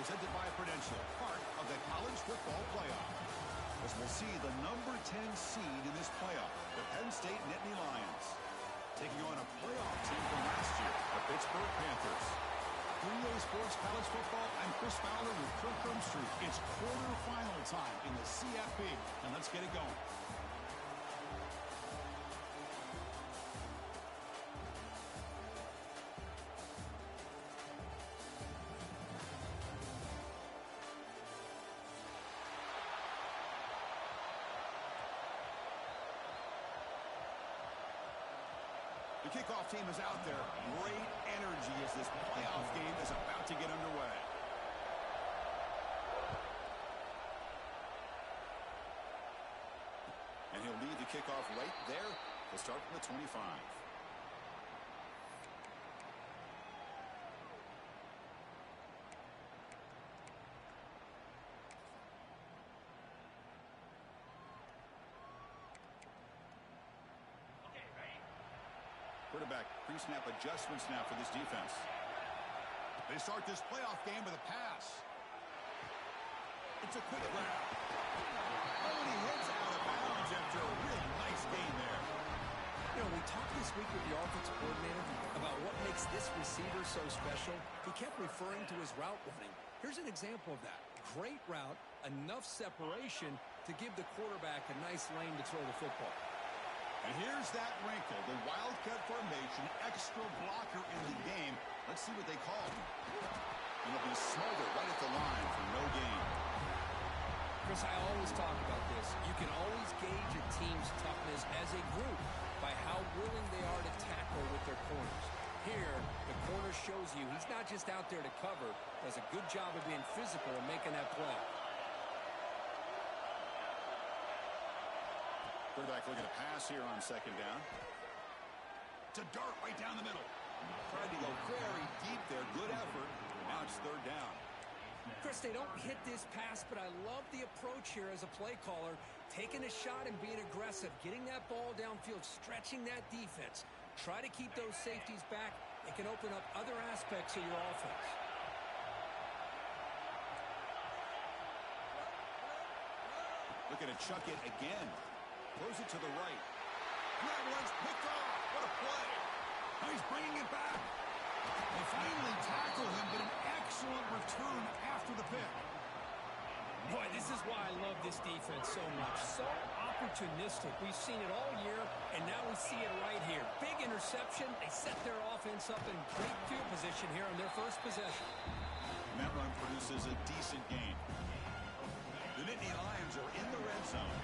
presented by Prudential, part of the college football playoff. As we'll see the number 10 seed in this playoff, the Penn State Nittany Lions, taking on a playoff team from last year, the Pittsburgh Panthers. 3A Sports College Football, I'm Chris Fowler with Kirk Hermstreet. It's quarterfinal time in the CFP, and let's get it going. The kickoff team is out there. Great energy as this playoff game is about to get underway. And he'll lead the kickoff right there to start from the 25. Quarterback pre-snap adjustments now for this defense. They start this playoff game with a pass. It's a quick grab. Oh, and he hits out of bounds after a really nice gain there. You know, we talked this week with the offensive coordinator about what makes this receiver so special. He kept referring to his route running. Here's an example of that. Great route, enough separation to give the quarterback a nice lane to throw the football. And here's that wrinkle, the wildcat formation, extra blocker in the game. Let's see what they call. And it'll be smothered right at the line for no gain. Chris, I always talk about this. You can always gauge a team's toughness as a group by how willing they are to tackle with their corners. Here, the corner shows you he's not just out there to cover, does a good job of being physical and making that play. Quarterback looking to pass here on second down. To dart right down the middle. Tried to go very deep there. Good effort. Now it's third down. Chris, they don't hit this pass, but I love the approach here as a play caller. Taking a shot and being aggressive. Getting that ball downfield. Stretching that defense. Try to keep those safeties back. It can open up other aspects of your offense. Looking to chuck it again. Throws it to the right. That one's picked off. What a play. Now he's bringing it back. They finally tackle him, but an excellent return after the pick. Boy, this is why I love this defense so much. So opportunistic. We've seen it all year, and now we see it right here. Big interception. They set their offense up in great field position here on their first possession. And that run produces a decent gain. The Nittany Lions are in the red zone.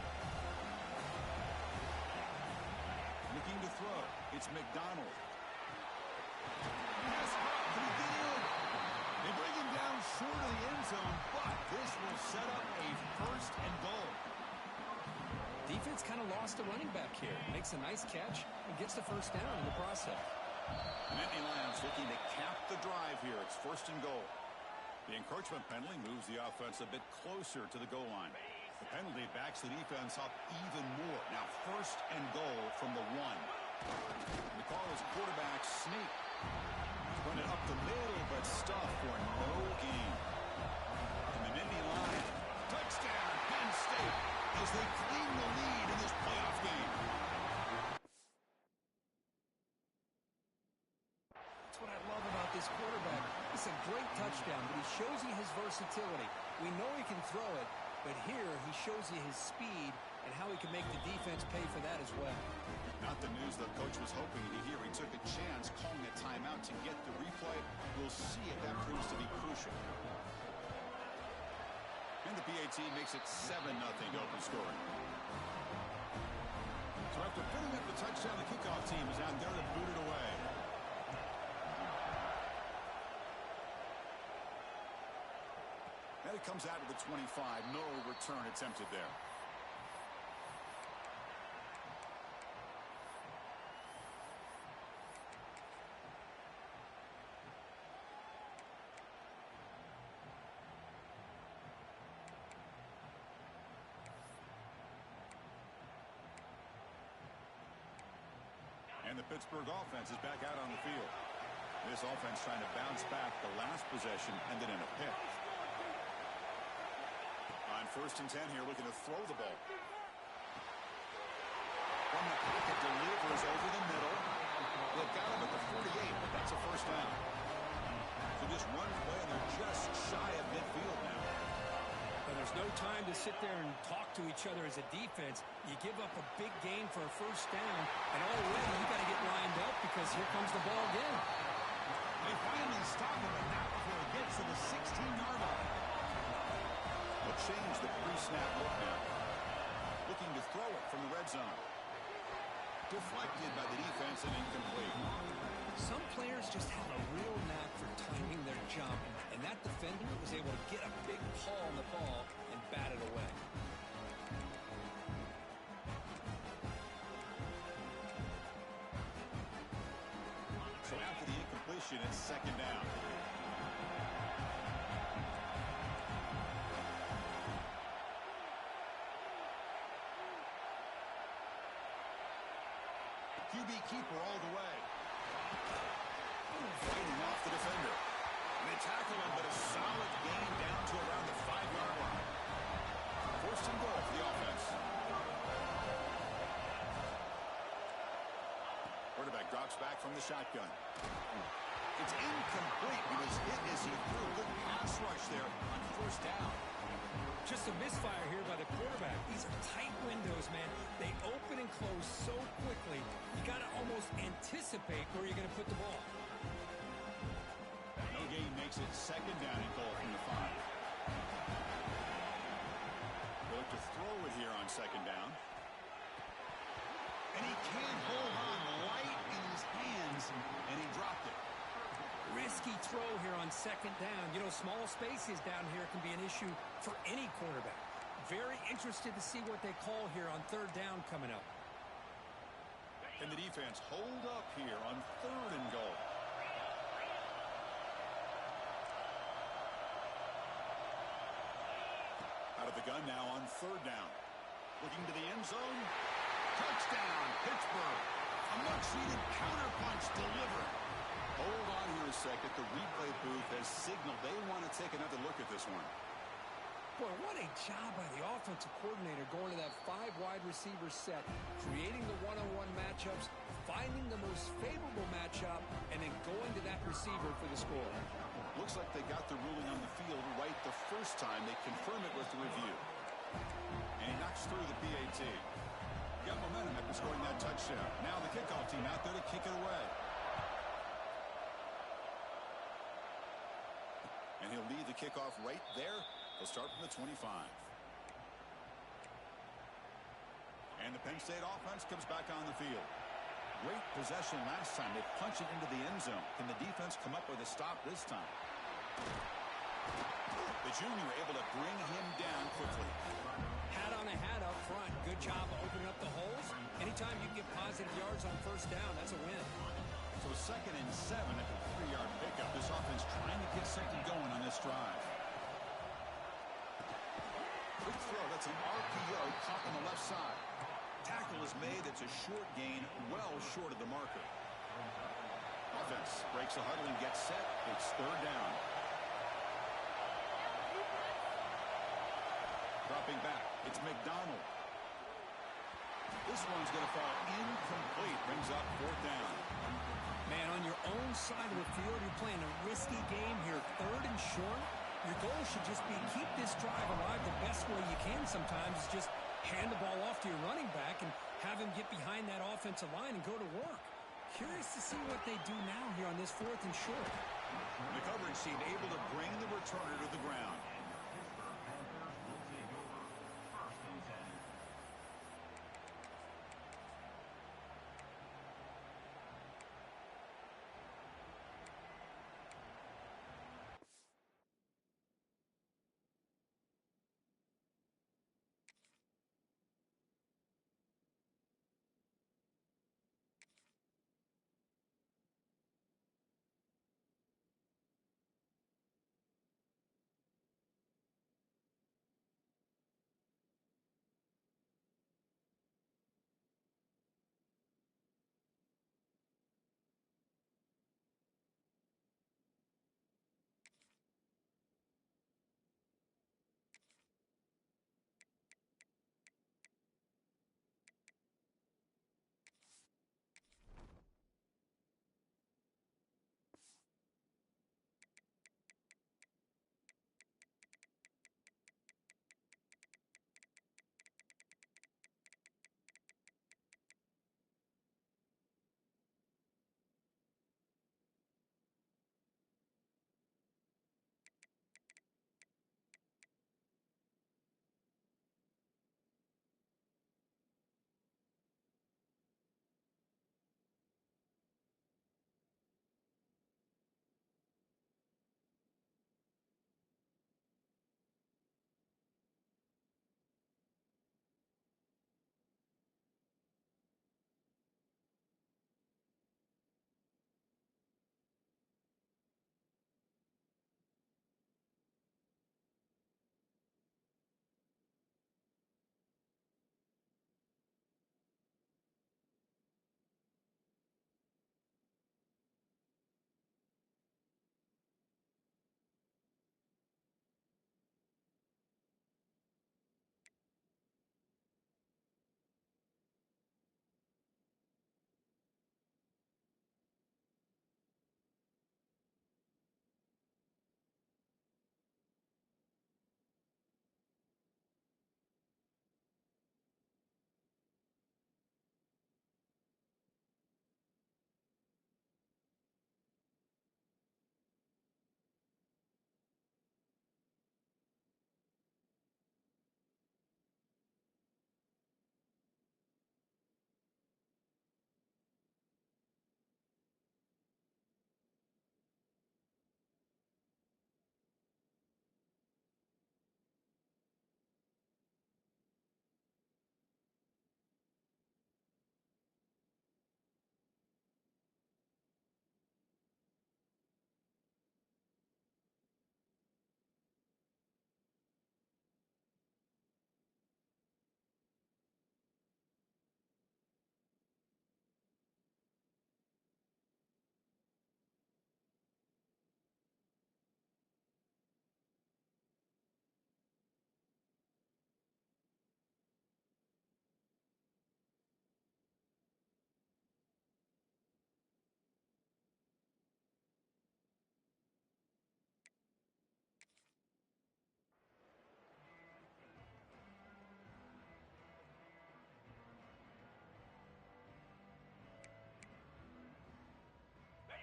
Looking to throw. It's McDonald. Yes, pretty good. They bring him down short of the end zone, but this will set up a first and goal. Defense kind of lost the running back here. Makes a nice catch and gets the first down in the process. The Nittany Lions looking to cap the drive here. It's first and goal. The encroachment penalty moves the offense a bit closer to the goal line. The penalty backs the defense up even more. Now first and goal from the 1. The call is quarterback sneak. Run it up the middle, but stuff for no gain. And the Nittany Lions, touchdown, Penn State, as they clean the lead in this playoff game. That's what I love about this quarterback. It's a great touchdown, but he shows you his versatility. We know he can throw it, but here he shows you his speed and how he can make the defense pay for that as well. Not the news the coach was hoping to hear. He took a chance calling a timeout to get the replay. We'll see if that proves to be crucial. And the PAT makes it 7-0 open scoring. So after putting up the touchdown, the kickoff team is out there to boot it away. And it comes out of the 25. No return attempted there. And the Pittsburgh offense is back out on the field. This offense trying to bounce back. The last possession ended in a pick. On 1st and 10 here, looking to throw the ball. From the pocket, delivers over the middle. They've got him at the 48, but that's a first down. So just one play, and they're just shy of midfield now. Well, there's no time to sit there and talk to each other as a defense. You give up a big gain for a first down, and already you got to get lined up because here comes the ball again. They finally stop him, but not before it gets to the 16-yard line. They'll change the pre-snap look now. Looking to throw it from the red zone. Deflected by the defense and incomplete. Some players just have a real knack for timing their jump, and that defender was able to get a big paw on the ball and bat it away. So after the incompletion, it's 2nd down. QB keeper all the way. Fighting off the defender. They tackle him, but a solid gain down to around the 5-yard line. 1st and goal for the offense. Quarterback drops back from the shotgun. It's incomplete. He was hit as he threw a good pass rush there on 1st down. Just a misfire here by the quarterback. These are tight windows, man. They open and close so quickly. You got to almost anticipate where you're going to put the ball. No gain makes it 2nd down and goal from the 5. They look to throw it here on 2nd down. And he can't hold on, light in his hands, and he dropped it. Risky throw here on 2nd down. You know, small spaces down here can be an issue for any quarterback. Very interested to see what they call here on 3rd down coming up. And the defense hold up here on 3rd and goal. Out of the gun now on 3rd down. Looking to the end zone. Touchdown, Pittsburgh. A much-needed counterpunch delivered. Hold on here a second. The replay booth has signaled they want to take another look at this one. Boy, what a job by the offensive coordinator going to that 5 wide receiver set, creating the one-on-one matchups, finding the most favorable matchup, and then going to that receiver for the score. Looks like they got the ruling on the field right the first time. They confirm it with the review. And he knocks through the PAT. Got momentum after scoring that touchdown. Now the kickoff team out there to kick it away. And he'll lead the kickoff right there. They'll start from the 25. And the Penn State offense comes back on the field. Great possession last time. They punch it into the end zone. Can the defense come up with a stop this time? The junior able to bring him down quickly. Hat on a hat up front. Good job of opening up the holes. Anytime you can get positive yards on 1st down, that's a win. So 2nd and 7 at the 3-yard pickup. This offense trying to get something going on this drive. Quick throw. That's an RPO caught on the left side. Tackle is made. It's a short gain, well short of the marker. Offense breaks a huddle and gets set. It's 3rd down. Dropping back. It's McDonald. This one's going to fall incomplete. Brings up 4th down. Man, on your own side of the field, you're playing a risky game here. 3rd and short. Your goal should just be keep this drive alive the best way you can sometimes is just hand the ball off to your running back and have him get behind that offensive line and go to work. Curious to see what they do now here on this 4th and short. The coverage team able to bring the returner to the ground.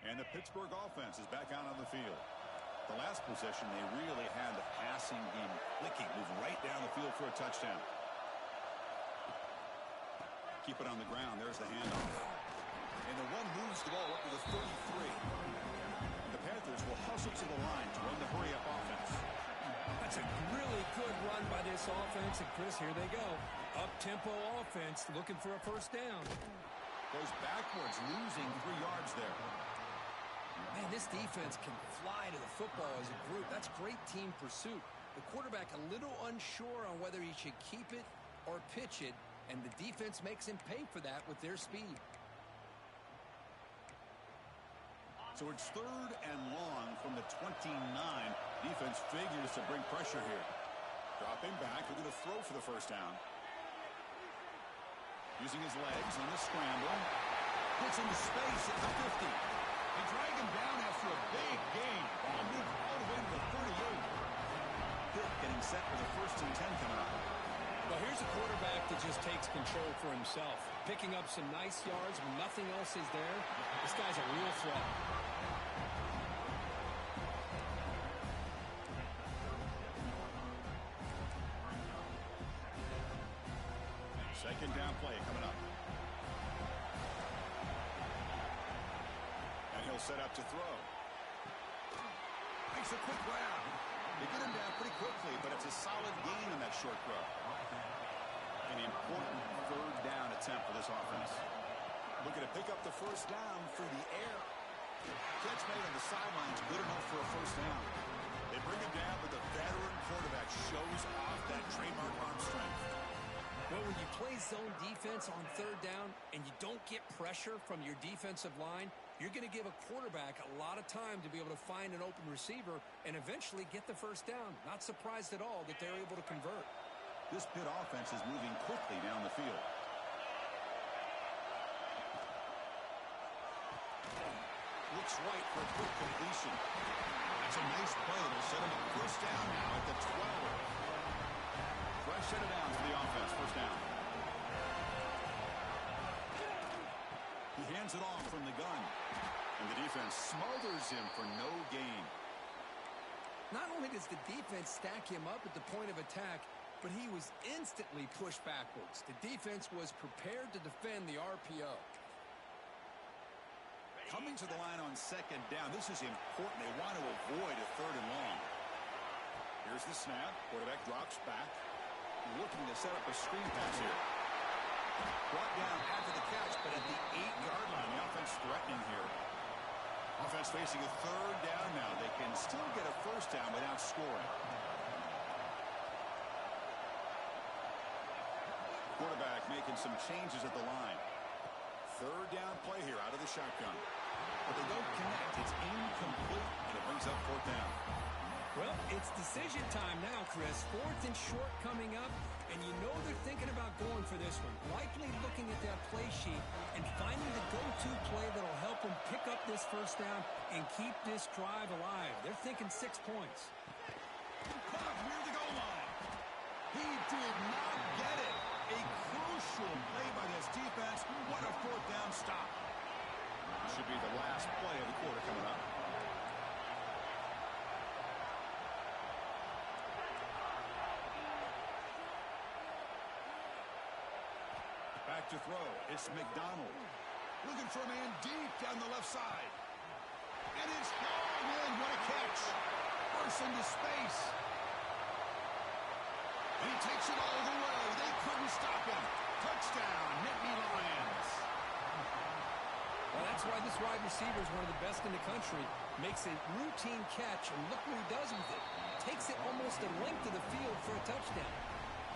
And the Pittsburgh offense is back out on the field. The last possession, they really had the passing game clicking, move right down the field for a touchdown. Keep it on the ground. There's the handoff. And the one moves the ball up to the 33. The Panthers will hustle to the line to run the hurry-up offense. That's a really good run by this offense. And, Chris, here they go. Up-tempo offense looking for a first down. Goes backwards, losing 3 yards there. Man, this defense can fly to the football as a group. That's great team pursuit. The quarterback a little unsure on whether he should keep it or pitch it, and the defense makes him pay for that with their speed. So it's 3rd and long from the 29. Defense figures to bring pressure here. Dropping back, looking to throw for the first down. Using his legs on the scramble. Gets into space at the 50. They drag him down after a big gain. Ball moved all the way to the 38. Pitt getting set for the 1st and 10 coming up. Well, here's a quarterback that just takes control for himself. Picking up some nice yards when nothing else is there. This guy's a real threat. Second down play coming up. And he'll set up to throw. Makes a quick grab. They get him down pretty quickly, but it's a solid gain on that short throw. An important 3rd down attempt for this offense. Looking to pick up the first down through the air. Catch made on the sidelines, good enough for a first down. They bring him down, but the veteran quarterback shows off that trademark arm strength. Well, when you play zone defense on 3rd down and you don't get pressure from your defensive line, you're going to give a quarterback a lot of time to be able to find an open receiver and eventually get the first down. Not surprised at all that they're able to convert. This Pitt offense is moving quickly down the field. Looks right for a quick completion. That's a nice play. They'll set him up first down now at the 12. Fresh set of downs for the offense. First down. He hands it off from the gun. And the defense smothers him for no gain. Not only does the defense stack him up at the point of attack, but he was instantly pushed backwards. The defense was prepared to defend the RPO. Coming to the line on second down. This is important. They want to avoid a 3rd and long. Here's the snap. Quarterback drops back. Looking to set up a screen pass here. Brought down after the catch, but at the 8-yard line. The offense threatening here. Offense facing a 3rd down now. They can still get a first down without scoring. Quarterback making some changes at the line. 3rd down play here out of the shotgun. But they don't connect. It's incomplete, and it brings up 4th down. Well, it's decision time now, Chris. 4th and short coming up, and you know they're thinking about going for this one. Likely looking at that play sheet and finding the go-to play that'll help them pick up this first down and keep this drive alive. They're thinking 6 points. Caught near the goal line. He did not get it. A crucial play by this defense. What a 4th down stop. Should be the last play of the quarter coming up. Back to throw. It's McDonald. Looking for a man deep down the left side. And it's hauled in. What a catch. Bursts into space. And he takes it all the way. They couldn't stop him. Touchdown, Nittany Lions. Well, that's why this wide receiver is one of the best in the country. Makes a routine catch, and look what he does with it. Takes it almost a length of the field for a touchdown.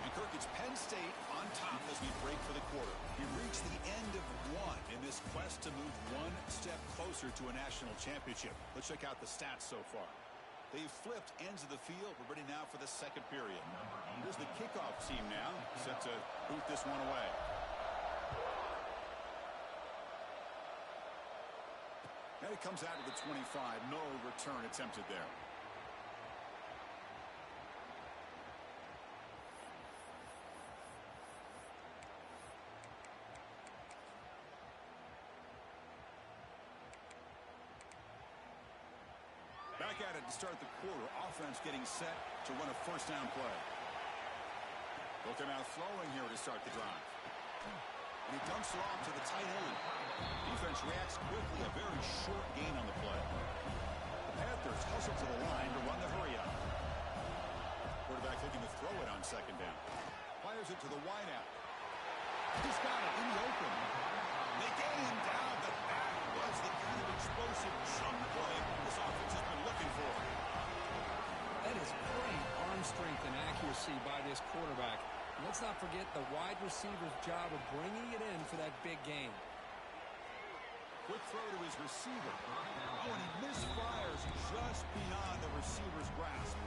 And Kirk, it's Penn State on top as we break for the quarter. We reach the end of one in this quest to move one step closer to a national championship. Let's check out the stats so far. They've flipped ends of the field. We're ready now for the second period. Here's the kickoff team now, set to boot this one away. And it comes out of the 25. No return attempted there. it to start the quarter. Offense getting set to run a first down play. They'll come out throwing here to start the drive. And he dumps it off to the tight end. Defense reacts quickly. A very short gain on the play. The Panthers hustle to the line to run the hurry up. Quarterback looking to throw it on second down. Fires it to the wideout. He's got it in the open. They get him down, but that was the kind of explosive jump play this offense has been looking for. That is great arm strength and accuracy by this quarterback. And let's not forget the wide receiver's job of bringing it in for that big game. Quick throw to his receiver. Oh, and he misfires just beyond the receiver's grasp.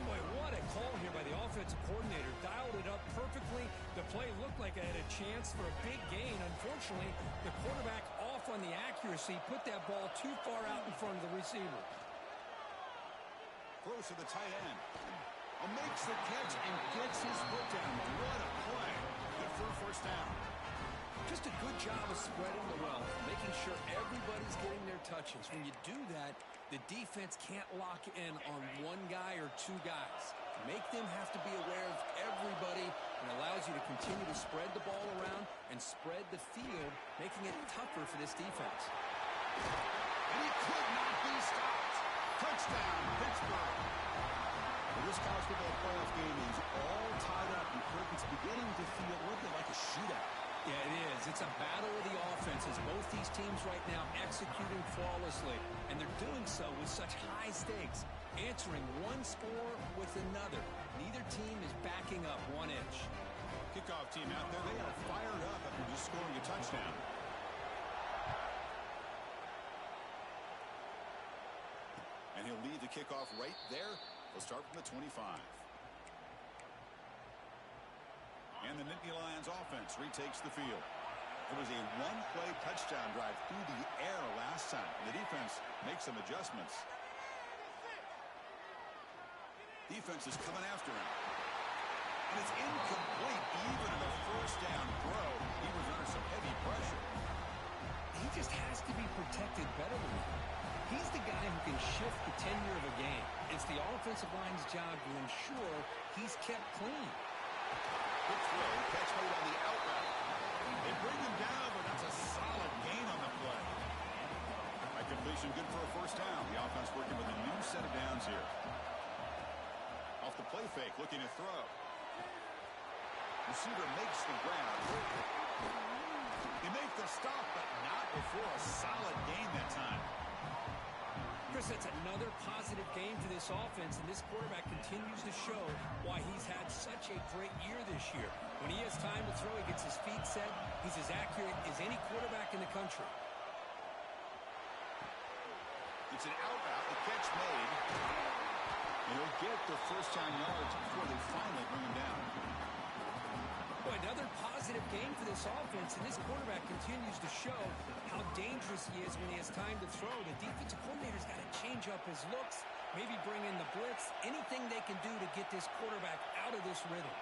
Boy, what a call here by the offensive coordinator. Dialed it up perfectly. The play looked like it had a chance for a big gain. Unfortunately, the quarterback off on the accuracy, put that ball too far out in front of the receiver. Throws to the tight end. Makes the catch and gets his foot down. What a play. Good for a first down. Just a good job of spreading the wealth, making sure everybody's getting their touches. When you do that, the defense can't lock in on one guy or two guys. Make them have to be aware of everybody, and allows you to continue to spread the ball around and spread the field, making it tougher for this defense. And he could not be stopped. Touchdown, Pittsburgh. Well, this college football playoff game is all tied up, and Kirk, it's beginning to feel a little bit like a shootout. Yeah, it is. It's a battle of the offenses. Both these teams right now executing flawlessly, and they're doing so with such high stakes, answering one score with another. Neither team is backing up 1 inch. Kickoff team out there, they are fired up after just scoring a touchdown. And he'll lead the kickoff right there. They'll start from the 25. And the Nittany Lions offense retakes the field. It was a one-play touchdown drive through the air last time. The defense makes some adjustments. Defense is coming after him. And it's incomplete even in a first down throw. He was under some heavy pressure. He just has to be protected better than that. He's the guy who can shift the tenure of a game. It's the offensive line's job to ensure he's kept clean. Good throw, catch made on the out route. They bring him down, but that's a solid gain on the play. By completion, good for a first down. The offense working with a new set of downs here. Off the play fake, looking to throw. Receiver makes the grab. He makes the stop, but not before a solid gain that time. Chris, that's another positive game for this offense, and this quarterback continues to show why he's had such a great year this year. When he has time to throw, he gets his feet set. He's as accurate as any quarterback in the country. It's an out route, the catch made. And he'll get the first down yards before they finally bring him down. Boy, another positive game for this offense, and this quarterback continues to show how dangerous he is when he has time to throw. The defensive coordinator's got to change up his looks, maybe bring in the blitz, anything they can do to get this quarterback out of this rhythm.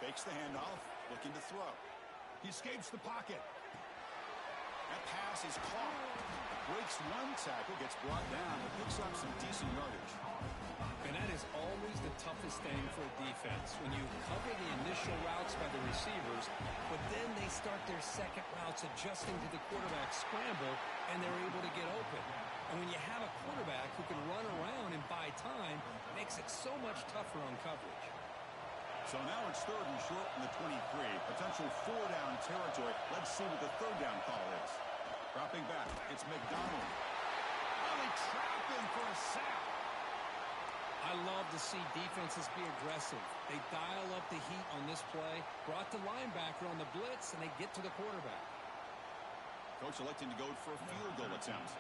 Fakes the handoff, looking to throw. He escapes the pocket. That pass is caught. Breaks one tackle, gets brought down, but picks up some decent yardage. And that is always the toughest thing for a defense, when you cover the initial routes by the receivers, but then they start their second routes adjusting to the quarterback's scramble, and they're able to get open. And when you have a quarterback who can run around and buy time, it makes it so much tougher on coverage. So now it's third and short from the 23. Potential four-down territory. Let's see what the third down call is. Dropping back, it's McDonald. Oh, they trap him for a sack. I love to see defenses be aggressive. They dial up the heat on this play, brought the linebacker on the blitz, and they get to the quarterback. Coach electing to go for a field goal attempt.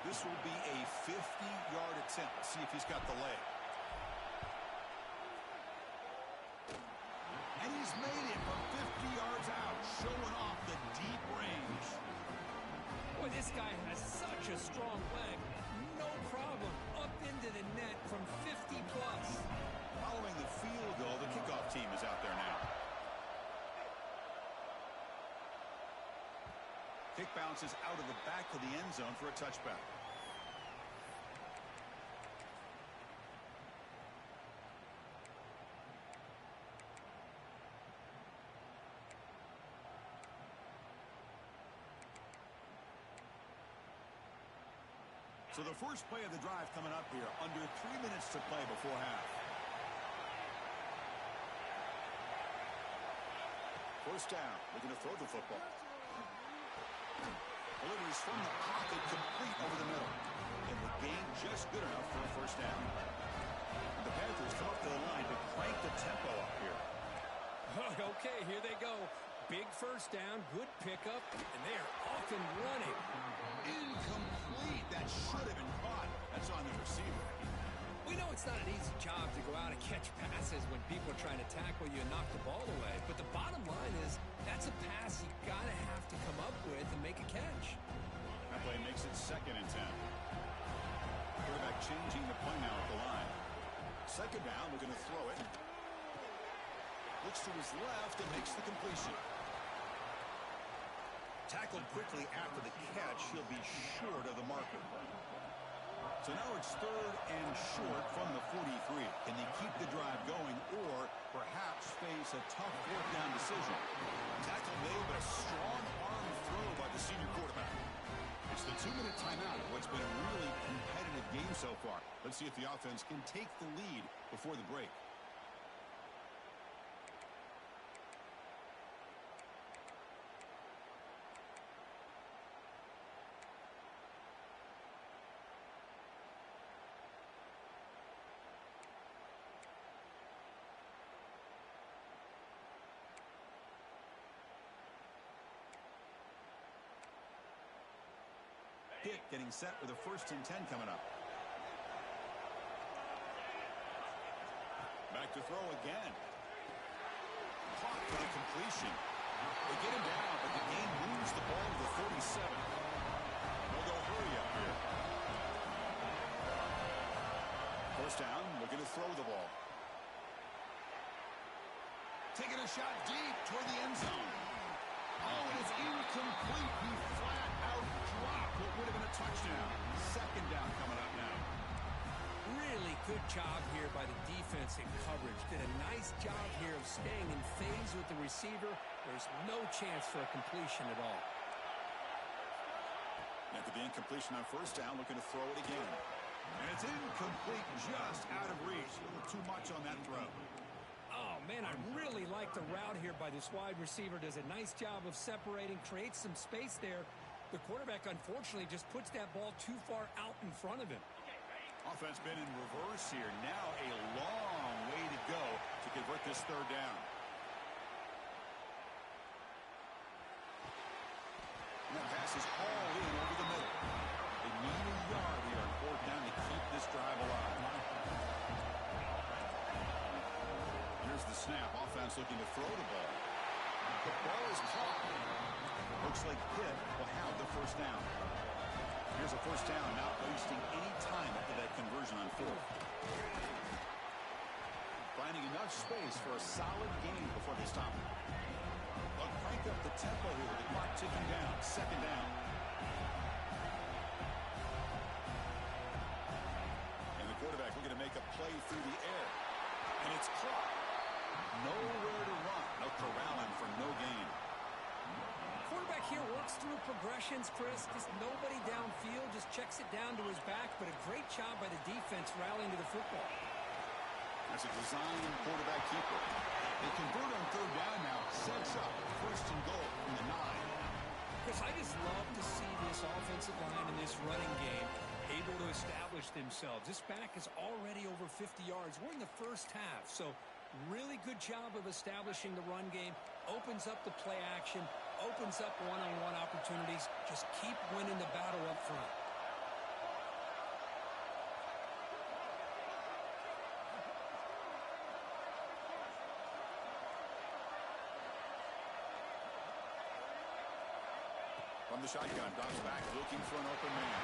This will be a 50-yard attempt. Let's see if he's got the leg. And he's made it from 50 yards out, showing off the deep range. Boy, this guy has such a strong leg. No problem. Up into the net from 50 plus. Following the field goal, the kickoff team is out there now. Kick bounces out of the back of the end zone for a touchback. So the first play of the drive coming up here, under 3 minutes to play before half. First down, looking to throw the football. Delivers from the pocket, complete over the middle. And the gain just good enough for a first down. The Panthers come up to the line to crank the tempo up here. Okay, here they go. Big first down, good pickup, and they are off and running. Incomplete. That should have been caught. That's on the receiver. We know it's not an easy job to go out and catch passes when people are trying to tackle you and knock the ball away. But the bottom line is that's a pass you got to have to come up with and make a catch. That play makes it 2nd and 10. Quarterback changing the play now at the line. 2nd down, looking to throw it. Looks to his left and makes the completion. Tackled quickly after the catch. He'll be short of the marker. So now it's 3rd and short from the 43. Can they keep the drive going or perhaps face a tough 4th down decision? Tackle made, but a strong arm throw by the senior quarterback. It's the 2-minute timeout of what's been a really competitive game so far. Let's see if the offense can take the lead before the break. Pitt getting set with a 1st and 10 coming up. Back to throw again. Caught for the completion. They get him down, but the game moves the ball to the 37. They'll go hurry up here. 1st down, looking to throw the ball. Taking a shot deep toward the end zone. Oh, it is incomplete. He flat out dropped what would have been a touchdown. 2nd down coming up now. Really good job here by the defense in coverage. Did a nice job here of staying in phase with the receiver. There's no chance for a completion at all. After the incompletion on 1st down, looking to throw it again. And it's incomplete, just out of reach. A little too much on that throw. Oh, man, I really like the route here by this wide receiver. Does a nice job of separating, creates some space there. The quarterback, unfortunately, just puts that ball too far out in front of him. Offense been in reverse here. Now a long way to go to convert this 3rd down. And that pass is all in over the middle. They need a yard here on 4th down to keep this drive alive. Here's the snap. Offense looking to throw the ball. The ball is caught. Looks like Pitt will have the 1st down. Here's a 1st down, not wasting any time after that conversion on 4th. Finding enough space for a solid gain before they stop it. They'll crank up the tempo here with the clock ticking down. 2nd down. And the quarterback looking to make a play through the air. And it's caught. Nowhere to run. They'll corral him for no gain. Quarterback here works through progressions, Chris. Just nobody downfield, just checks it down to his back, but a great job by the defense rallying to the football. That's a design quarterback keeper. They convert on 3rd down now. Sets up 1st and goal from the 9. Chris, I just love to see this offensive line in this running game able to establish themselves. This back is already over 50 yards. We're in the 1st half, so really good job of establishing the run game. Opens up the play action, opens up one-on-one opportunities. Just keep winning the battle up front. From the shotgun, drops back, looking for an open man.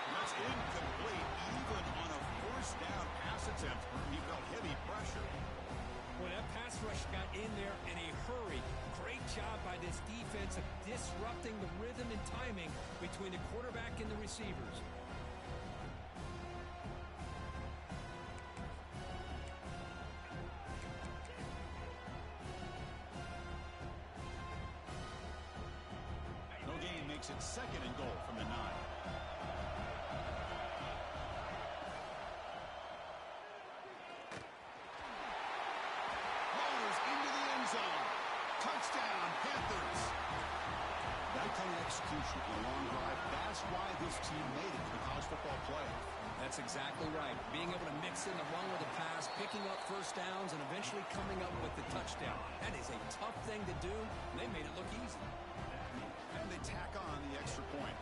And that's incomplete, even on a 1st down pass attempt. He felt heavy pressure. Well, that pass rush got in there in a hurry. Great job by this defense of disrupting the rhythm and timing between the quarterback and the receivers. No gain makes it 2nd and goal from the 9. Touchdown, Panthers. That kind of execution in a long drive, that's why this team made it to the college football playoff. That's exactly right. Being able to mix in the run with the pass, picking up first downs, and eventually coming up with the touchdown. That is a tough thing to do, and they made it look easy. And they tack on the extra point.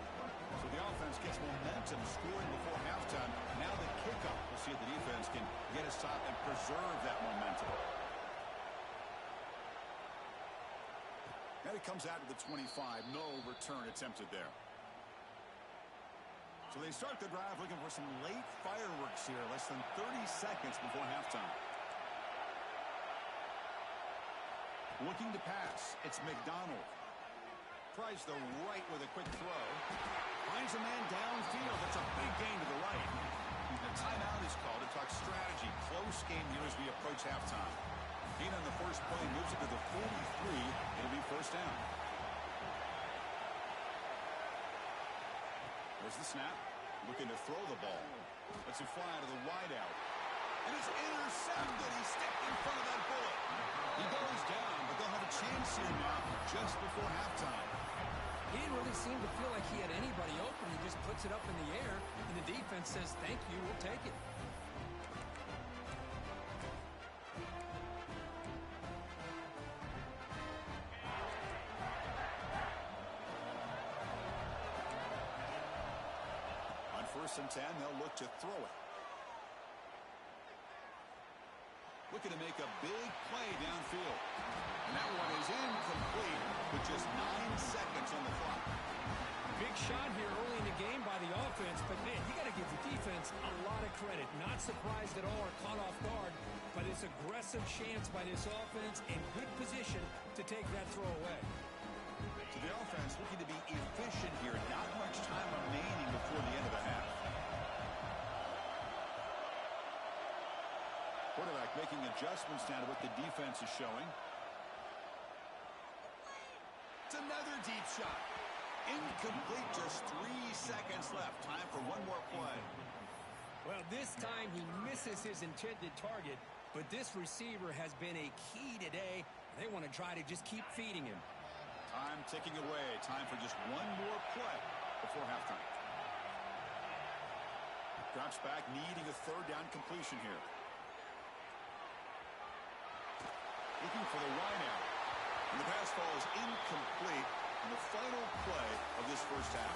So the offense gets momentum scoring before halftime. Now the kickoff. We'll see if the defense can get a stop and preserve that momentum. And it comes out to the 25. No return attempted there. So they start the drive looking for some late fireworks here. Less than 30 seconds before halftime. Looking to pass. It's McDonald. Tries the right with a quick throw. Finds a man downfield. That's a big gain to the right. The timeout is called to talk strategy. Close game here as we approach halftime. Gain on the first play moves it to the 43. It'll be first down. There's the snap. Looking to throw the ball. Lets it fly to the wideout. And it's intercepted. He stepped in front of that bullet. He goes down, but they'll have a chance here now just before halftime. He didn't really seem to feel like he had anybody open. He just puts it up in the air, and the defense says, thank you, we'll take it. On 1st and 10, they'll look to throw it. Looking to make a big play downfield. And that one is incomplete with just 9 seconds on the clock. Big shot here early in the game by the offense, but man, you got to give the defense a lot of credit. Not surprised at all or caught off guard, but this aggressive chance by this offense in good position to take that throw away. So the offense looking to be efficient here. Not much time remaining before the end of the half. Quarterback making adjustments now to what the defense is showing. It's another deep shot. Incomplete, just 3 seconds left. Time for one more play. Well, this time he misses his intended target, but this receiver has been a key today. They want to try to just keep feeding him. Time ticking away. Time for just one more play before halftime. Drops back, needing a third down completion here. Looking for the wideout. And the pass ball is incomplete in the final play of this first half.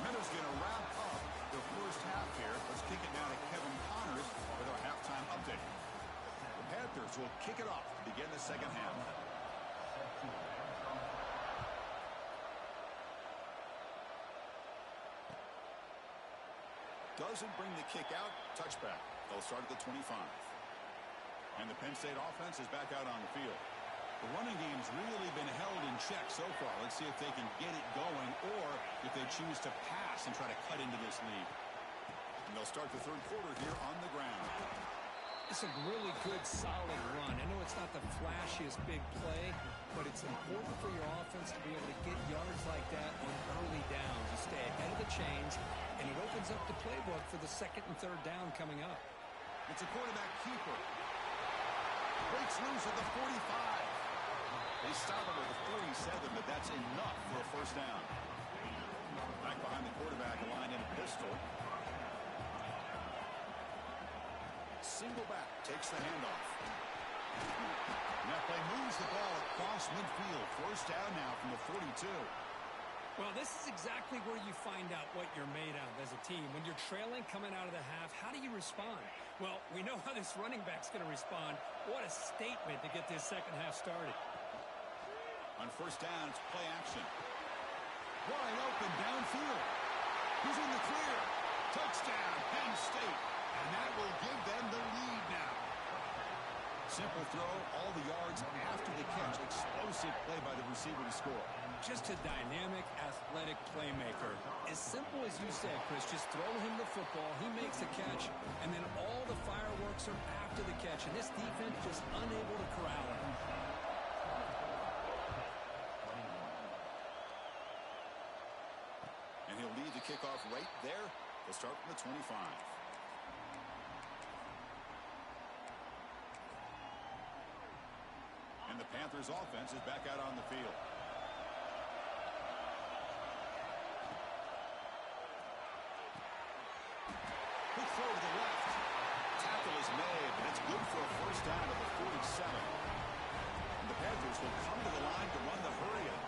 Meadows going to wrap up the first half here. Let's kick it now to Kevin Connors with our halftime update. The Panthers will kick it off to begin the second half. Doesn't bring the kick out. Touchback. They'll start at the 25. And the Penn State offense is back out on the field. The running game's really been held in check so far. Let's see if they can get it going or if they choose to pass and try to cut into this lead. And they'll start the third quarter here on the ground. It's a really good, solid run. I know it's not the flashiest big play, but it's important for your offense to be able to get yards like that on early downs. You stay ahead of the chains, and it opens up the playbook for the second and third down coming up. It's a quarterback keeper. Breaks loose at the 45. They stop him at the 47, but that's enough for a first down. Back behind the quarterback, a line in a pistol. Single back, takes the handoff. And that play moves the ball across midfield. First down now from the 42. Well, this is exactly where you find out what you're made of as a team. When you're trailing coming out of the half, how do you respond? Well, we know how this running back's going to respond. What a statement to get this second half started. On first down, it's play action. Wide open downfield. He's in the clear. Touchdown, Penn State. And that will give them the lead now. Simple throw, all the yards after the catch. Explosive play by the receiver to score. Just a dynamic, athletic playmaker. As simple as you said, Chris, just throw him the football, he makes a catch, and then all the fireworks are after the catch, and this defense just unable to corral him. And he'll lead the kickoff right there. They'll start from the 25. And the Panthers offense is back out on the field. Quick throw to the left. Tackle is made, and it's good for a first down at the 47. And the Panthers will come to the line to run the hurry-up.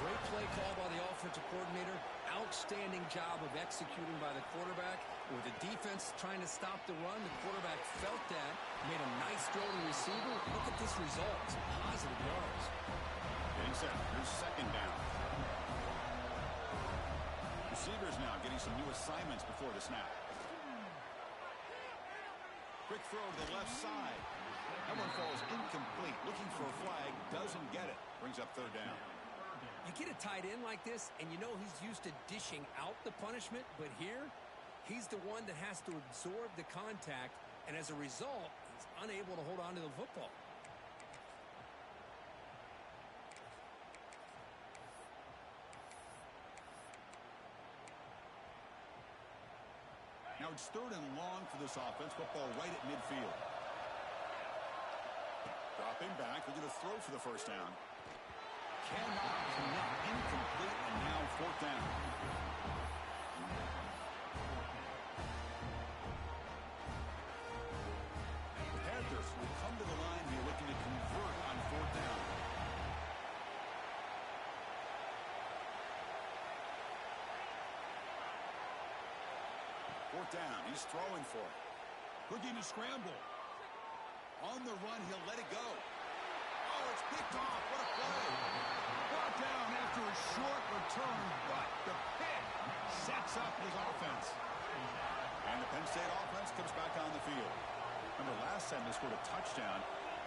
Great play call by the offensive coordinator. Outstanding job of executing by the quarterback. With the defense trying to stop the run, the quarterback felt that, made a nice throw to the receiver. Look at this result. Some positive yards. Getting set. Here's second down. Receivers now getting some new assignments before the snap. Quick throw to the left side. That one falls incomplete. Looking for a flag. Doesn't get it. Brings up third down. You get a tight end like this, and you know he's used to dishing out the punishment, but here, he's the one that has to absorb the contact, and as a result, he's unable to hold on to the football. Now it's third and long for this offense. Football right at midfield. Dropping back. Looking to throw for the first down. Cannot connect. Incomplete, and now fourth down. The Panthers will come to the line here looking to convert on fourth down. Fourth down. He's throwing for it. Looking to scramble. On the run, he'll let it go. Oh, it's picked off. What a play. Brought down after a short return, but the pick sets up his offense. And the Penn State offense comes back on the field. Remember, last time they scored a touchdown.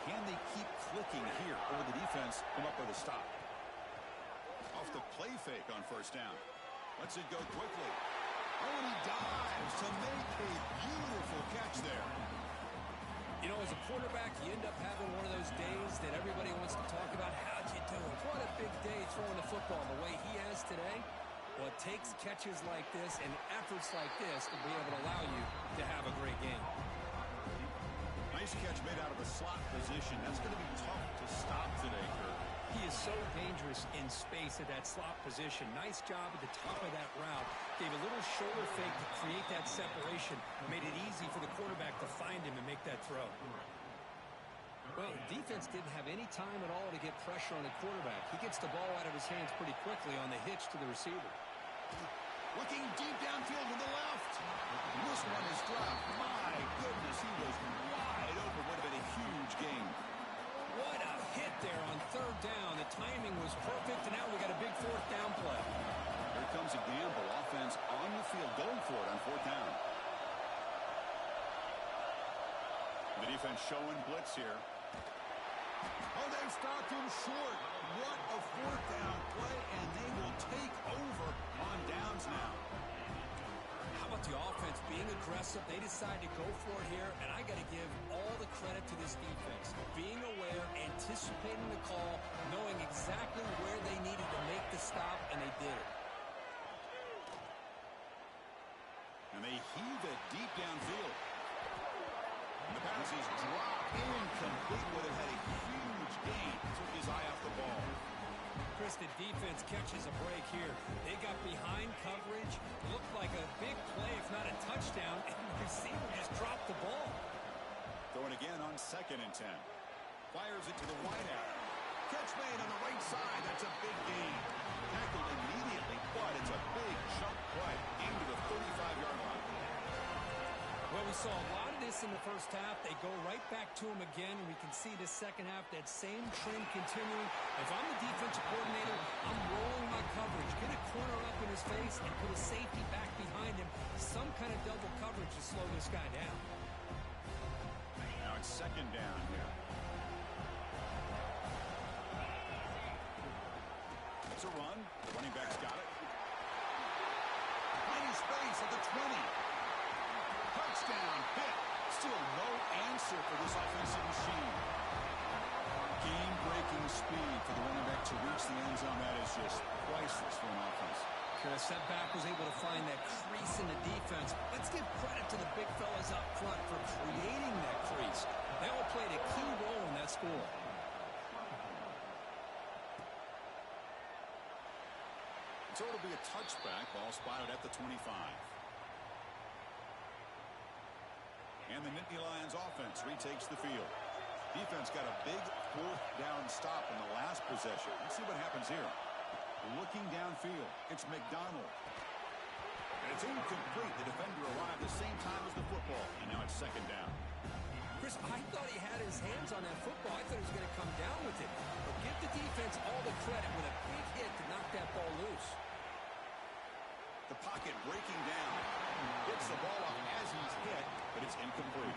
Can they keep clicking here, or will the defense come up with a stop? Off the play fake on first down. Lets it go quickly. Oh, and he dives to make a beautiful catch there. You know, as a quarterback, you end up having one of those days that everybody wants to talk about. How'd you do it? What a big day throwing the football the way he has today. Well, it takes catches like this and efforts like this to be able to allow you to have a great game. Nice catch made out of a slot position. That's going to be tough to stop today, Kurt. He is so dangerous in space at that slot position. Nice job at the top of that route. Gave a little shoulder fake to create that separation. Made it easy for the quarterback to find him and make that throw. Well, the defense didn't have any time at all to get pressure on the quarterback. He gets the ball out of his hands pretty quickly on the hitch to the receiver. Looking deep downfield to the left. This one is dropped. My goodness, he was wide open. Would have been a huge gain. What a hit there on third down. The timing was perfect, and now we got a big fourth down play. Here comes a gamble. Offense on the field going for it on fourth down. The defense showing blitz here. Oh, they've stopped him short. What a fourth down play, and they will take over on downs now. How about the offense being aggressive? They decide to go for it here, and I got to give all the credit to this defense. Being aware, anticipating the call, knowing exactly where they needed to make the stop, and they did it. And they heave it deep downfield. And the pass is dropped incomplete, but it had a huge gain. Took his eye off the ball. Chris, the defense catches a break here. They got behind coverage. Looked like a big play, if not a touchdown, and the receiver just dropped the ball. Throwing again on 2nd and 10. Fires it to the wideout. Catch made on the right side. That's a big gain. Tackled immediately, but it's a big jump play into the 35-yard line. Well, we saw a lot of this in the first half. They go right back to him again, and we can see the second half, that same trend continuing. If I'm the defensive coordinator, I'm rolling my coverage. Get a corner up in his face and put a safety back behind him. Some kind of double coverage to slow this guy down. Now it's 2nd down here. It's a run. The running back's got it. Finding space at the 20. Touchdown hit. Still no answer for this offensive machine. Game-breaking speed for the running back to reach the end zone. That is just priceless for an offense. Chris, that back was able to find that crease in the defense. Let's give credit to the big fellas up front for creating that crease. They all played a key role in that score. So it'll be a touchback. Ball spotted at the 25. And the Nittany Lions offense retakes the field. Defense got a big fourth down stop in the last possession. Let's see what happens here. Looking downfield, it's McDonald. And it's incomplete. The defender arrived the same time as the football. And now it's second down. Chris, I thought he had his hands on that football. I thought he was going to come down with it. But give the defense all the credit with a big hit to knock that ball loose. The pocket breaking down. Gets the ball off as he's hit, but it's incomplete.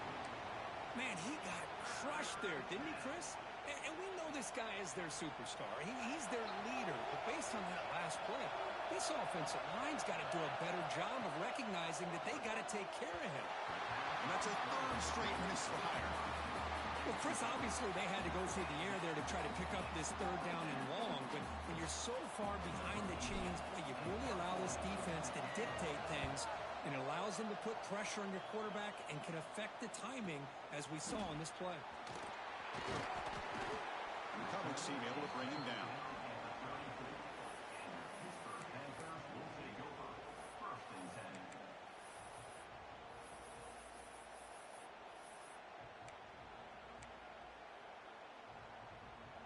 Man, he got crushed there, didn't he, Chris? And we know this guy is their superstar. He's their leader. But based on that last play, this offensive line's got to do a better job of recognizing that they got to take care of him. And that's a third straight misfire. Well, Chris, obviously they had to go through the air there to try to pick up this third down and long. But when you're so far behind the chains, you really allow this defense to dictate things. And it allows them to put pressure on your quarterback and can affect the timing, as we saw in this play. The coverage team able to bring him down.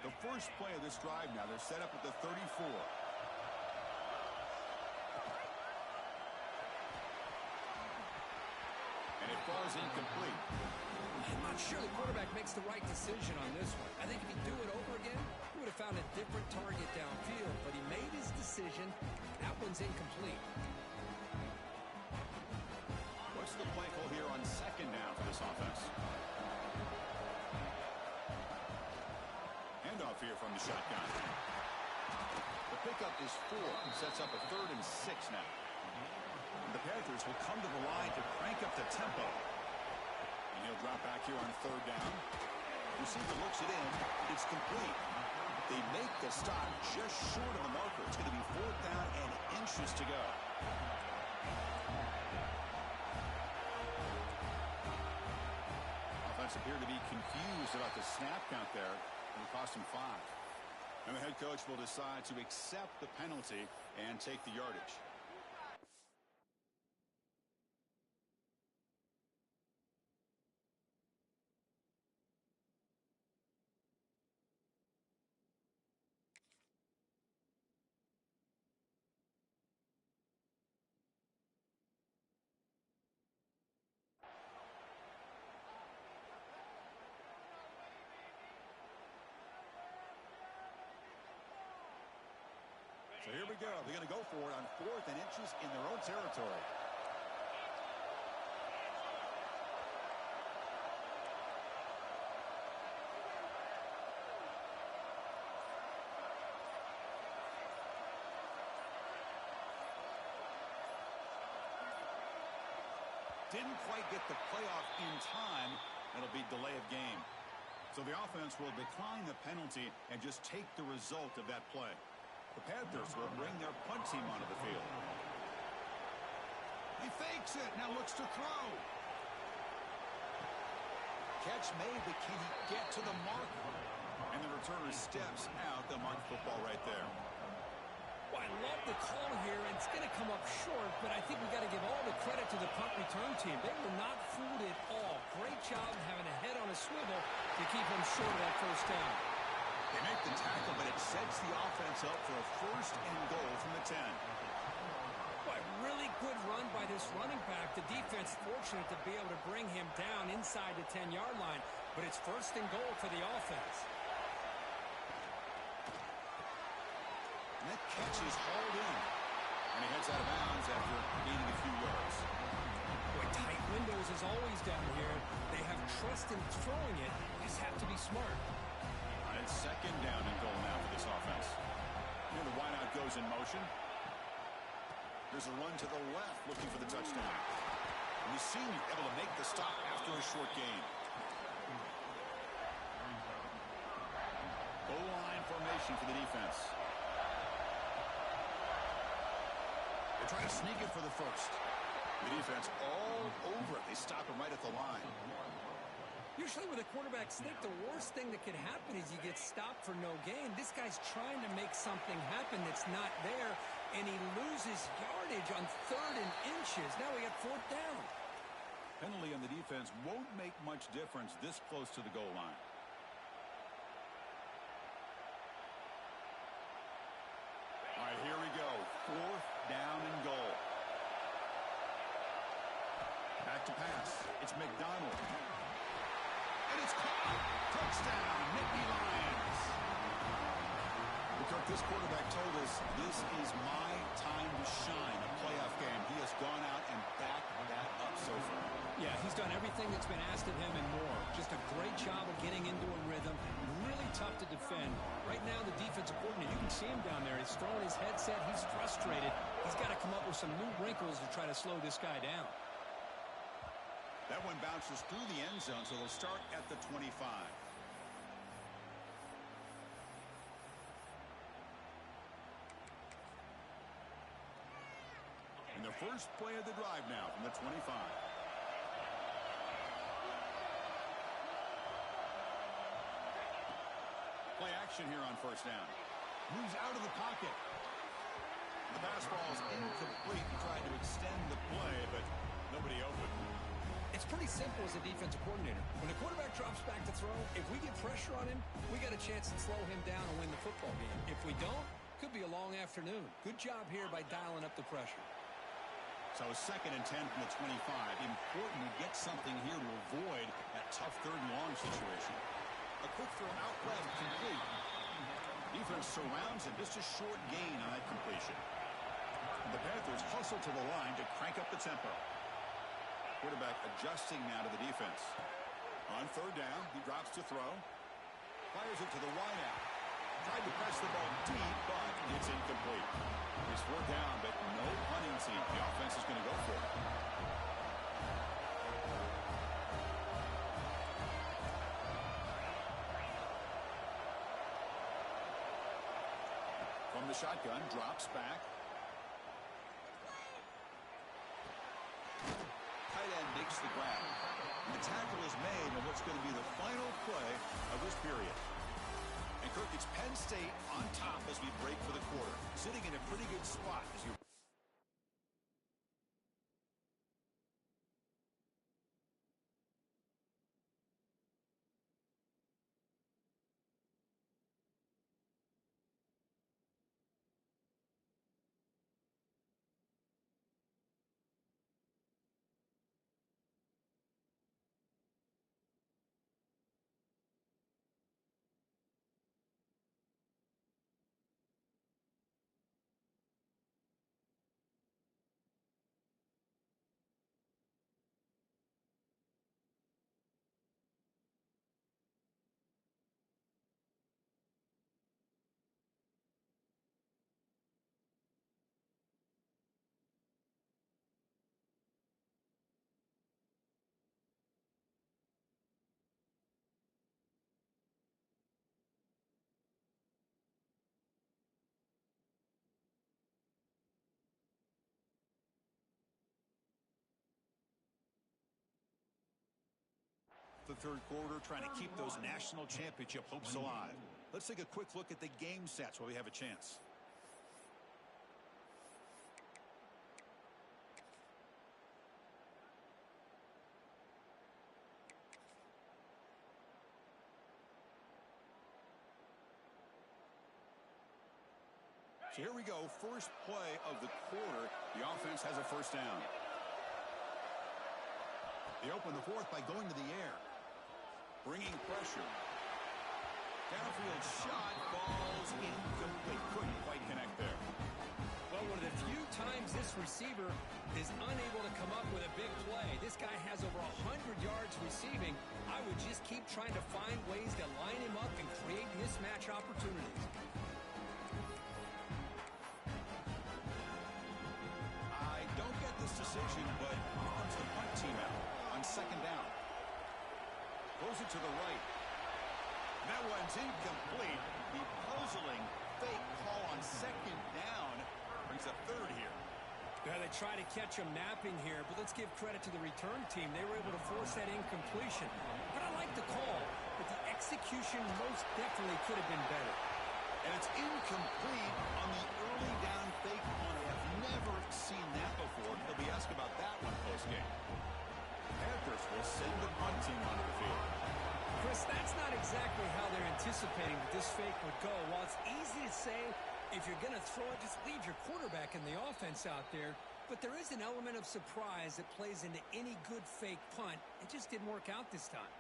The first play of this drive now, they're set up at the 34. And it falls incomplete. I'm not sure the quarterback makes the right decision on this one. I think if he'd do it over again, he would have found a different target downfield. But he made his decision. That one's incomplete. What's the play call here on second down for this offense? Handoff here from the shotgun. The pickup is 4. Sets up a 3rd and 6 now. The Panthers will come to the line to crank up the tempo. And he'll drop back here on 3rd down. Receiver looks it in. It's complete. They make the stop just short of the marker. It's going to be 4th down and inches to go. Offense appeared to be confused about the snap count there. And it cost him 5. And the head coach will decide to accept the penalty and take the yardage. So here we go. They're going to go for it on 4th and inches in their own territory. Didn't quite get the playoff in time. That'll be delay of game. So the offense will decline the penalty and just take the result of that play. The Panthers will bring their punt team onto the field. He fakes it, now looks to throw. Catch made, but can he get to the mark? And the returner steps out. The mark football right there. Well, I love the call here. It's going to come up short, but I think we got to give all the credit to the punt return team. They were not fooled at all. Great job having a head on a swivel to keep them short of that first down. They make the tackle, but it sets the offense up for a 1st and goal from the 10. Boy, really good run by this running back. The defense fortunate to be able to bring him down inside the 10-yard line, but it's 1st and goal for the offense. And that catch is hauled in. And he heads out of bounds after gaining a few yards. Boy, tight windows as always down here. They have trust in throwing it. Just have to be smart. And it's 2nd down and goal now for this offense. And the wideout goes in motion. There's a run to the left looking for the touchdown. And the senior able to make the stop after a short gain. Goal line formation for the defense. They're trying to sneak it for the 1st. The defense all over it. They stop him right at the line. Usually with a quarterback sneak, the worst thing that could happen is you get stopped for no gain. This guy's trying to make something happen that's not there, And he loses yardage on 3rd and inches. Now we got 4th down. Penalty on the defense won't make much difference this close to the goal line. All right, here we go. 4th down and goal. Back to pass. It's McDonald. And it's caught. Touchdown, Nittany Lions. Kirk, this quarterback told us this is my time to shine, a playoff game. He has gone out and backed that up so far. Yeah, he's done everything that's been asked of him and more. Just a great job of getting into a rhythm. Really tough to defend. Right now, the defensive coordinator, you can see him down there. He's throwing his headset. He's frustrated. He's got to come up with some new wrinkles to try to slow this guy down. That one bounces through the end zone, so they'll start at the 25. And the first play of the drive now from the 25. Play action here on 1st down. Moves out of the pocket. The pass ball's incomplete. He tried to extend the play, but nobody open. It's pretty simple as a defensive coordinator. When the quarterback drops back to throw, if we get pressure on him, we got a chance to slow him down and win the football game. If we don't, could be a long afternoon. Good job here by dialing up the pressure. So 2nd and 10 from the 25. Important to get something here to avoid that tough 3rd and long situation. A quick throw out left, complete. Defense surrounds him. Just a short gain on that completion. And the Panthers hustle to the line to crank up the tempo. Quarterback adjusting now to the defense. On 3rd down, he drops to throw. Fires it to the wide out. Tried to press the ball deep, but it's incomplete. It's 4th down, but no punting team. The offense is going to go for it. From the shotgun, drops back. Tight end makes the grab. And the tackle is made on what's going to be the final play of this period. And Kirk, it's Penn State on top as we break for the quarter. Sitting in a pretty good spot as you... The 3rd quarter, trying to keep those national championship hopes alive. Let's take a quick look at the game stats while we have a chance. So here we go, first play of the quarter. The offense has a 1st down. They open the 4th by going to the air. Bringing pressure. Downfield shot, falls incomplete. Couldn't quite connect there. Well, one of the few times this receiver is unable to come up with a big play. This guy has over 100 yards receiving. I would just keep trying to find ways to line him up and create mismatch opportunities. I don't get this decision, but here comes the punt team out on 2nd down. Throws it to the right. That one's incomplete. The puzzling fake call on 2nd down brings up 3rd here. Yeah, they try to catch him napping here, but let's give credit to the return team. They were able to force that incompletion. But I like the call, but the execution most definitely could have been better. And it's incomplete on the early down fake punt. I have never seen that before. He'll be asked about that one post-game. Panthers will send the punt team onto the field. Chris, that's not exactly how they're anticipating that this fake would go. While it's easy to say, if you're going to throw it, just leave your quarterback in the offense out there. But there is an element of surprise that plays into any good fake punt. It just didn't work out this time.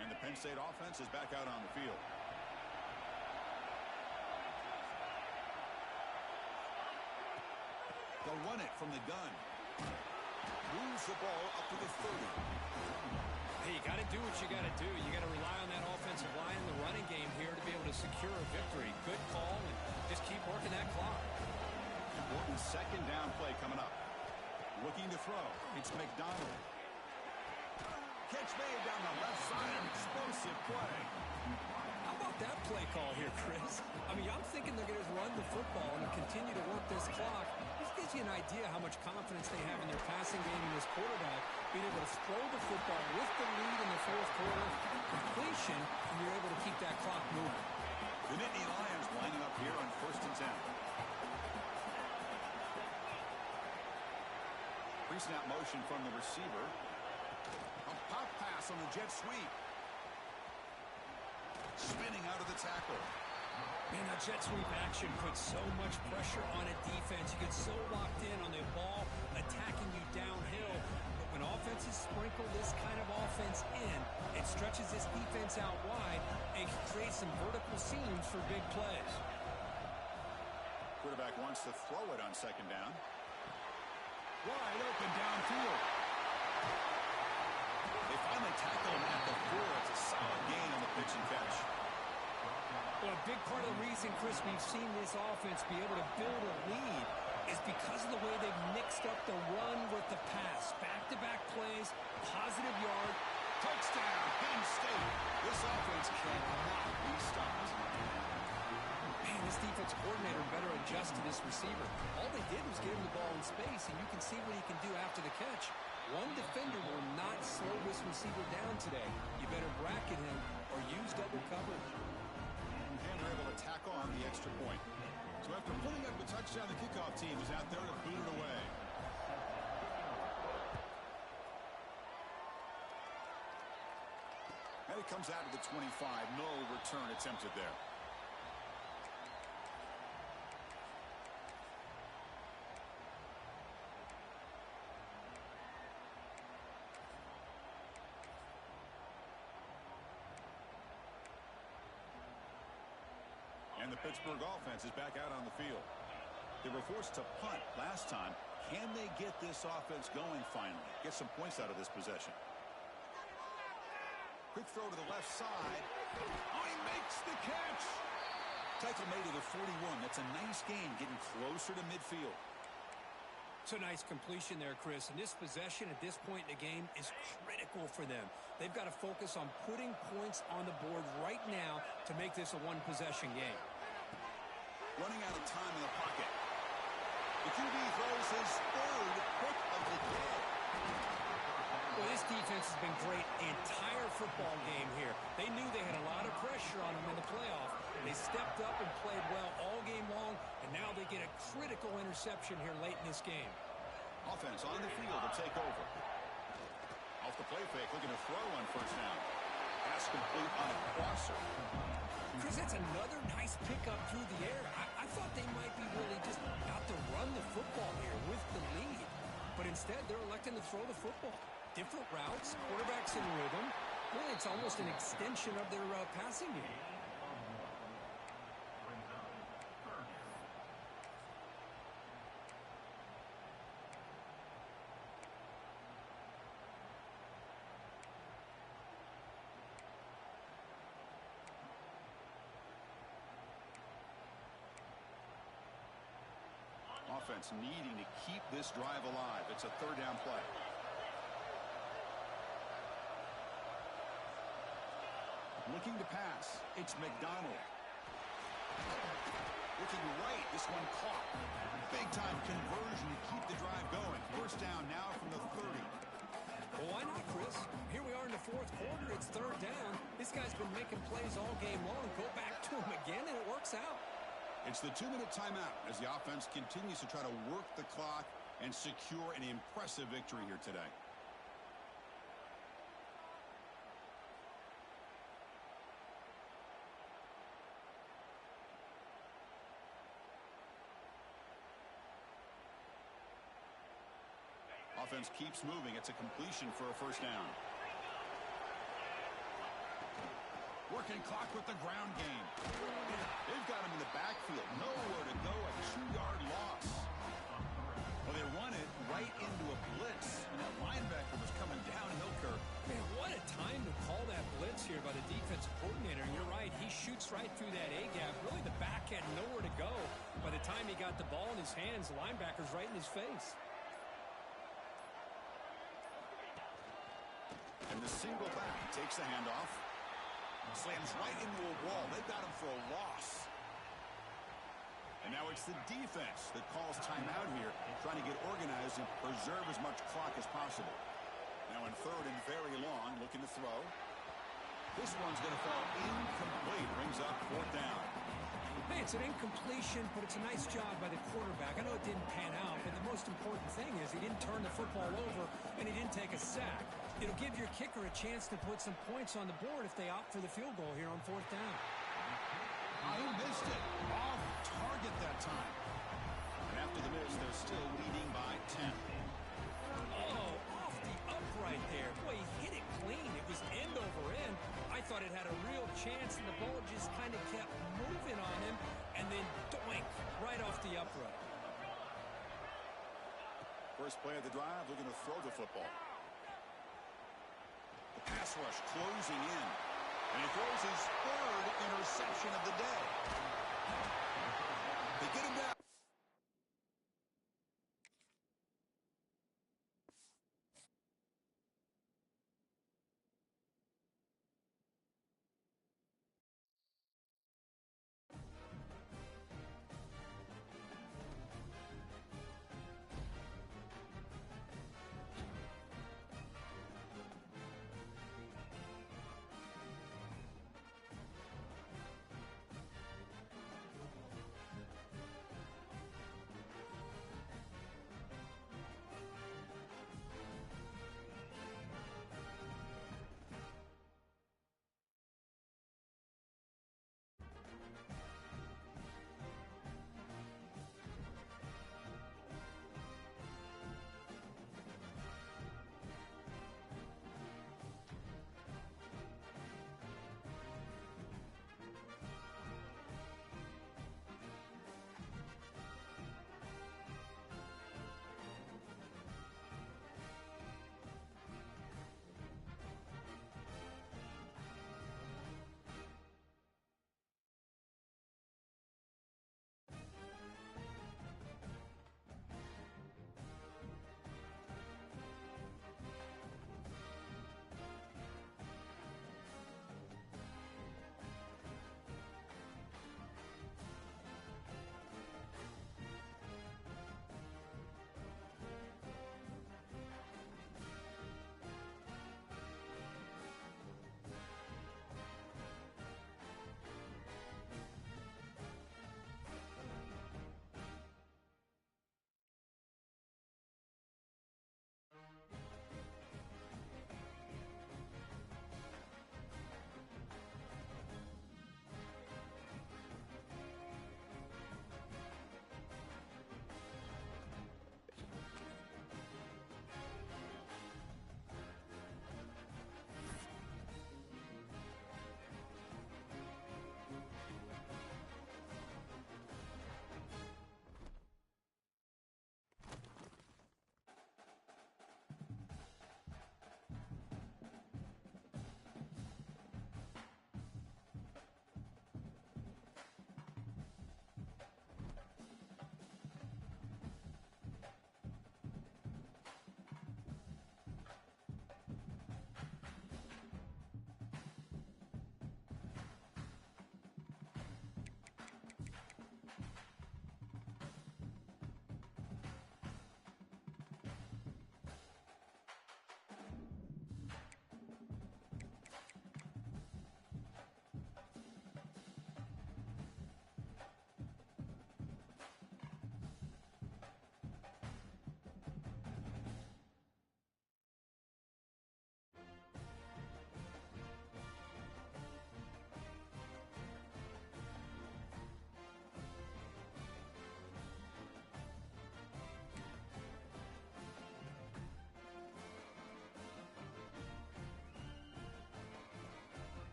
And the Penn State offense is back out on the field. They'll run it from the gun. Moves the ball up to the 30. Hey, you got to do what you got to do. You got to rely on that offensive line in the running game here to be able to secure a victory. Good call, and just keep working that clock. Important second down play coming up. Looking to throw. It's McDonald. Catch made down the left side. An explosive play. How about that play call here, Chris? I mean, I'm thinking they're going to run the football and continue to work this clock. This gives you an idea how much confidence they have in their passing game and this quarterback being able to throw the football with the lead in the fourth quarter, completion, and you're able to keep that clock moving. The Nittany Lions lining up here on 1st and 10. Pre-snap motion from the receiver. A pop pass on the jet sweep. Spinning out of the tackle. Man, that jet sweep action puts so much pressure on a defense. You get so locked in on the ball attacking you downhill. But when offenses sprinkle this kind of offense in, it stretches this defense out wide and can create some vertical seams for big plays. Quarterback wants to throw it on second down. Wide open downfield. They finally tackle him at the 4. It's a solid gain on the pitch and catch. Well, a big part of the reason, Chris, we've seen this offense be able to build a lead is because of the way they've mixed up the run with the pass. Back-to-back plays, positive yard. Touchdown, Penn State. This offense cannot be stopped. Man, this defense coordinator better adjust to this receiver. All they did was get him the ball in space, and you can see what he can do after the catch. One defender will not slow this receiver down today. You better bracket him or use double coverage. And they're able to tackle on the extra point. So after putting up the touchdown, the kickoff team is out there to boot it away. And it comes out to the 25. No return attempted there. And the Pittsburgh offense is back out on the field. They were forced to punt last time. Can they get this offense going finally? Get some points out of this possession. Quick throw to the left side. Oh, he makes the catch. Tackle made to the 41. That's a nice gain, getting closer to midfield. It's a nice completion there, Chris. And this possession at this point in the game is critical for them. They've got to focus on putting points on the board right now to make this a one-possession game. Running out of time in the pocket. The QB throws his 3rd pick of the day. Well, this defense has been great the entire football game here. They knew they had a lot of pressure on them in the playoff. They stepped up and played well all game long, and now they get a critical interception here late in this game. Offense on the field to take over. Off the play fake, looking to throw on 1st down. Pass complete on a crosser. Chris, that's another nice pickup through the air. I thought they might be really just out to run the football here with the lead. But instead, they're electing to throw the football. Different routes, quarterbacks in rhythm. Really, it's almost an extension of their passing game. Offense needing to keep this drive alive. It's a 3rd down play. Looking to pass. It's McDonald. Looking right. This one caught. Big time conversion to keep the drive going. 1st down now from the 30. Well, why not, Chris? Here we are in the 4th quarter. It's 3rd making plays all game long. Go back to him again, and it works out. It's the 2-minute timeout as the offense continues to try to work the clock and secure an impressive victory here today. Offense keeps moving. It's a completion for a first down. Working clock with the ground game. They've got him in the backfield. Nowhere to go. A 2-yard loss. Well, they run it right into a blitz. And that linebacker was coming downhill, Kirk. Man, what a time to call that blitz here by the defensive coordinator. And you're right. He shoots right through that A-gap. Really, the back had nowhere to go. By the time he got the ball in his hands, the linebacker's right in his face. And the single back takes the handoff. Slams right into a wall. They've got him for a loss. And now it's the defense that calls timeout here, trying to get organized and preserve as much clock as possible. Now in third and very long, looking to throw. This one's going to fall incomplete. Brings up fourth down. Hey, it's an incompletion, but it's a nice job by the quarterback. I know it didn't pan out, but the most important thing is he didn't turn the football over and he didn't take a sack. It'll give your kicker a chance to put some points on the board if they opt for the field goal here on fourth down. I missed it. Off target that time. And after the miss, they're still leading by 10. Oh, off the upright there. Boy, he hit it clean. It was end over end. I thought it had a real chance, and the ball just kind of kept moving on him, and then doink, right off the upright. First play of the drive, looking to throw the football. The pass rush closing in. And he throws his third interception of the day.